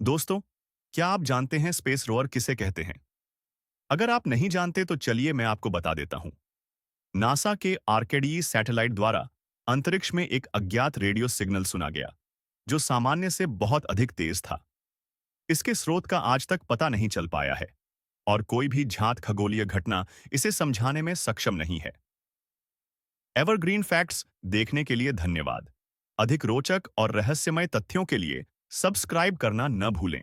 दोस्तों, क्या आप जानते हैं स्पेस रोवर किसे कहते हैं? अगर आप नहीं जानते तो चलिए मैं आपको बता देता हूं। नासा के आर्केडीज सैटेलाइट द्वारा अंतरिक्ष में एक अज्ञात रेडियो सिग्नल सुना गया, जो सामान्य से बहुत अधिक तेज था। इसके स्रोत का आज तक पता नहीं चल पाया है और कोई भी ज्ञात खगोलीय घटना इसे समझाने में सक्षम नहीं है। एवरग्रीन फैक्ट्स देखने के लिए धन्यवाद। अधिक रोचक और रहस्यमय तथ्यों के लिए सब्सक्राइब करना न भूलें।